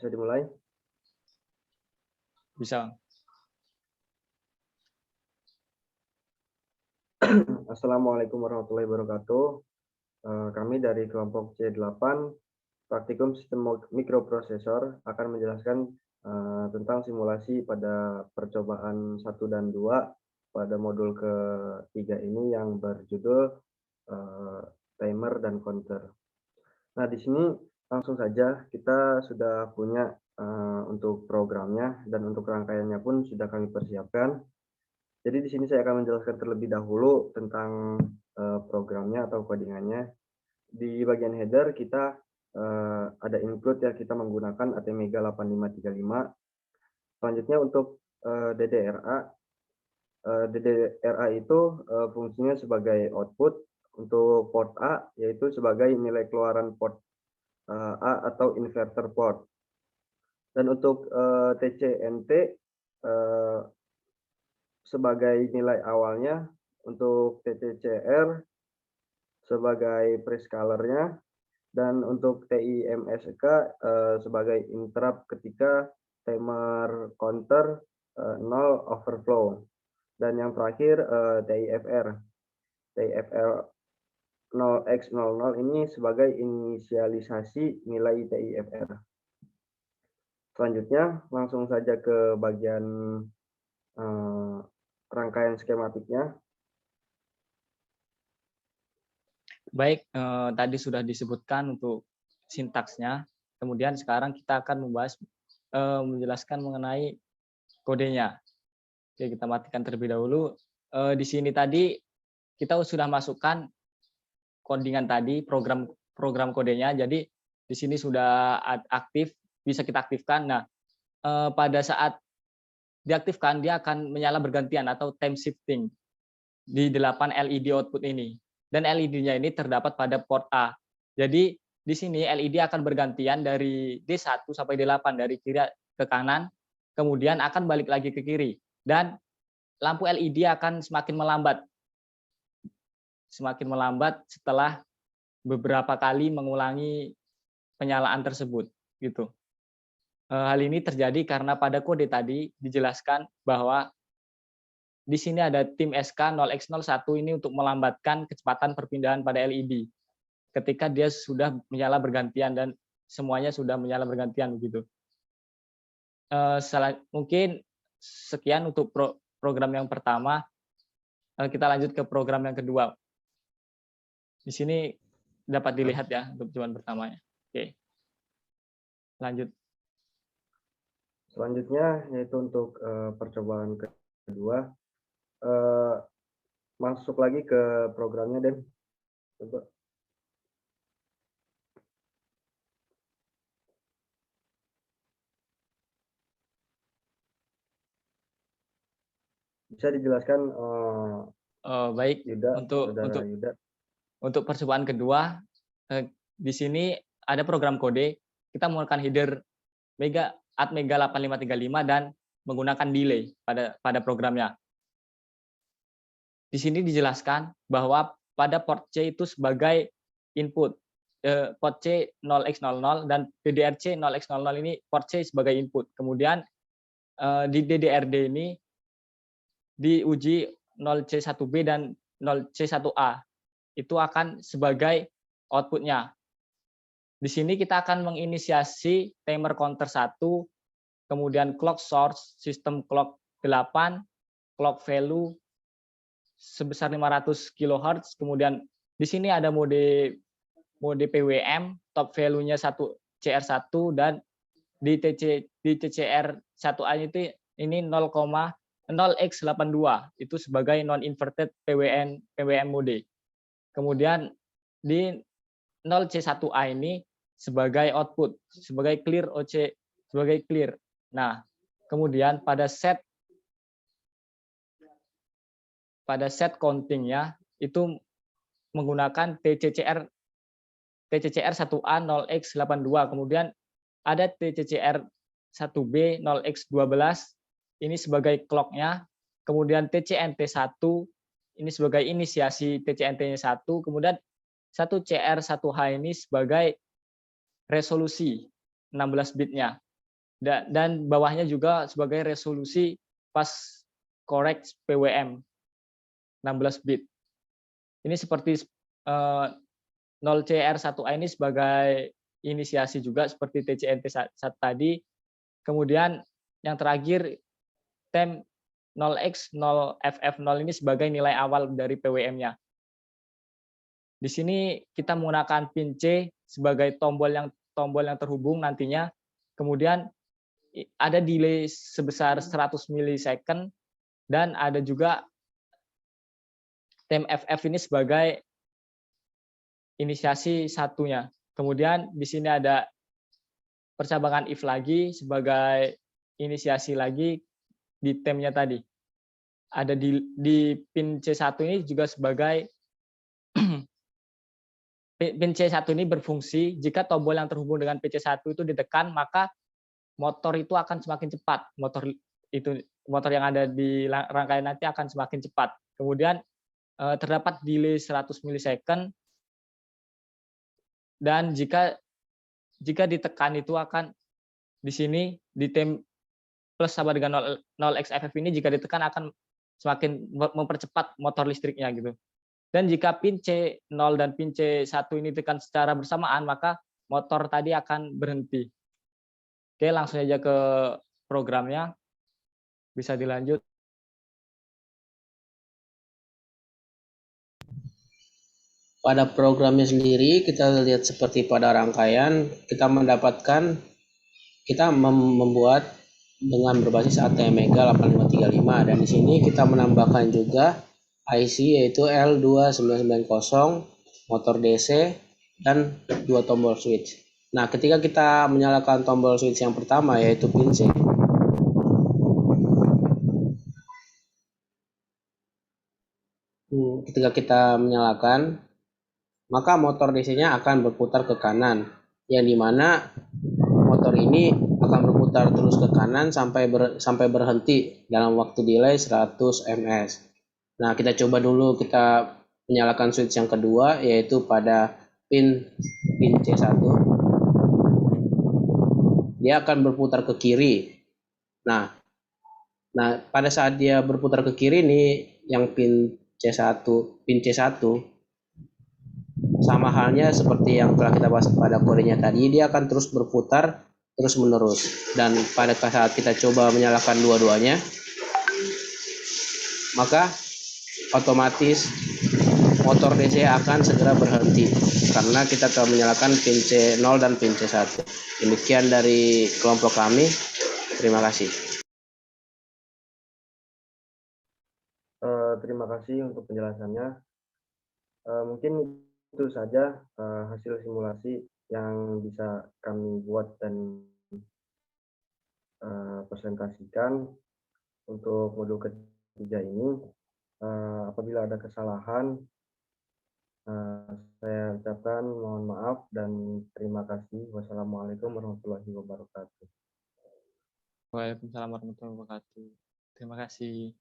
Bisa dimulai? Bisa. Assalamualaikum warahmatullahi wabarakatuh. Kami dari kelompok C8 Praktikum Sistem Mikroprosesor akan menjelaskan tentang simulasi pada percobaan 1 dan 2 pada modul ketiga ini yang berjudul timer dan counter. Nah, di sini langsung saja kita sudah punya untuk programnya dan untuk rangkaiannya pun sudah kami persiapkan. Jadi di sini saya akan menjelaskan terlebih dahulu tentang programnya atau codingannya. Di bagian header kita ada include ya, kita menggunakan ATmega 8535. Selanjutnya untuk DDRA. DDRA itu fungsinya sebagai output untuk port A, yaitu sebagai nilai keluaran port A atau inverter port. Dan untuk TCNT sebagai nilai awalnya, untuk TCCR sebagai prescalernya, dan untuk TIMSK sebagai interrupt ketika timer counter 0 overflow. Dan yang terakhir TIFR. TIFR 0x00 ini sebagai inisialisasi nilai TIFR. Selanjutnya langsung saja ke bagian rangkaian skematiknya. Baik, tadi sudah disebutkan untuk sintaksnya. Kemudian sekarang kita akan membahas menjelaskan mengenai kodenya. Oke, kita matikan terlebih dahulu. Di sini tadi kita sudah masukkan codingan tadi, program kodenya. Jadi di sini sudah aktif, bisa kita aktifkan. Nah, pada saat diaktifkan dia akan menyala bergantian atau time shifting di 8 LED output ini. Dan LED-nya ini terdapat pada port A. Jadi di sini LED akan bergantian dari D1 sampai D8, dari kiri ke kanan, kemudian akan balik lagi ke kiri. Dan lampu LED akan semakin melambat setelah beberapa kali mengulangi penyalaan tersebut. Gitu. Hal ini terjadi karena pada kode tadi dijelaskan bahwa di sini ada tim SK 0x01 ini untuk melambatkan kecepatan perpindahan pada LED ketika dia sudah menyala bergantian dan semuanya sudah menyala bergantian begitu. Mungkin sekian untuk program yang pertama. Kita lanjut ke program yang kedua. Di sini dapat dilihat ya untuk percobaan pertamanya. Oke. Lanjut. Selanjutnya yaitu untuk percobaan kedua. Masuk lagi ke programnya, Den. Coba. Bisa dijelaskan baik, Yuda, Yuda. Untuk percobaan kedua, di sini ada program kode, kita menggunakan header ATmega 8535 dan menggunakan delay pada programnya. Di sini dijelaskan bahwa pada port C itu sebagai input, port C 0x00 dan DDRC 0x00 ini port C sebagai input. Kemudian di DDRD ini diuji 0C1B dan 0C1A. Itu akan sebagai outputnya. Di sini kita akan menginisiasi timer counter 1, kemudian clock source, sistem clock 8, clock value sebesar 500 kHz, kemudian di sini ada mode PWM, top value-nya 1 CR1 dan di TCR1A itu ini 0,0x82 itu sebagai non inverted PWM mode. Kemudian di 0C1A ini sebagai output, sebagai clear OC, sebagai clear. Nah, kemudian pada set counting-nya itu menggunakan TCCR 1A 0x82, kemudian ada TCCR 1B 0x12 ini sebagai clock-nya, kemudian TCNT1 ini sebagai inisiasi TCNT-nya 1, kemudian 1CR1H ini sebagai resolusi 16 bitnya. dan bawahnya juga sebagai resolusi fast correct PWM 16 bit. Ini seperti 0CR1A ini sebagai inisiasi juga seperti TCNT1 tadi. Kemudian yang terakhir tem 0x 0FF0 ini sebagai nilai awal dari PWM-nya. Di sini kita menggunakan pin C sebagai tombol yang terhubung nantinya. Kemudian ada delay sebesar 100 milisecond dan ada juga tem FF ini sebagai inisiasi satunya. Kemudian di sini ada percabangan if lagi sebagai inisiasi lagi di temnya tadi. Ada di pin C1 ini juga sebagai pin C1 ini berfungsi jika tombol yang terhubung dengan pin C1 itu ditekan, maka motor itu akan semakin cepat. Motor yang ada di rangkaian nanti akan semakin cepat. Kemudian terdapat delay 100 milisecond dan jika ditekan itu akan di sini di tem plus sama dengan 0xFF ini jika ditekan akan semakin mempercepat motor listriknya gitu. Dan jika pin C0 dan pin C1 ini ditekan secara bersamaan, maka motor tadi akan berhenti. Oke, langsung aja ke programnya. Bisa dilanjut. Pada programnya sendiri, kita lihat seperti pada rangkaian, kita membuat dengan berbasis ATmega 8535, dan di sini kita menambahkan juga IC yaitu L2990, motor DC, dan 2 tombol switch. Nah, ketika kita menyalakan tombol switch yang pertama yaitu pin C, ketika kita menyalakan, maka motor DC-nya akan berputar ke kanan, yang dimana motor ini akan berputar terus ke kanan sampai berhenti dalam waktu delay 100 ms. Nah, kita coba dulu kita menyalakan switch yang kedua yaitu pada pin C1. Dia akan berputar ke kiri. Nah pada saat dia berputar ke kiri nih, yang pin C1 sama halnya seperti yang telah kita bahas pada kodenya tadi, dia akan terus berputar terus menerus, dan pada saat kita coba menyalakan dua-duanya, maka otomatis motor DC akan segera berhenti karena kita telah menyalakan pin C0 dan pin C1. Demikian dari kelompok kami. Terima kasih. Terima kasih untuk penjelasannya. Mungkin itu saja hasil simulasi yang bisa kami buat dan presentasikan untuk modul ketiga ini. Apabila ada kesalahan, saya ucapkan mohon maaf dan terima kasih. Wassalamualaikum warahmatullahi wabarakatuh. Waalaikumsalam warahmatullahi wabarakatuh. Terima kasih.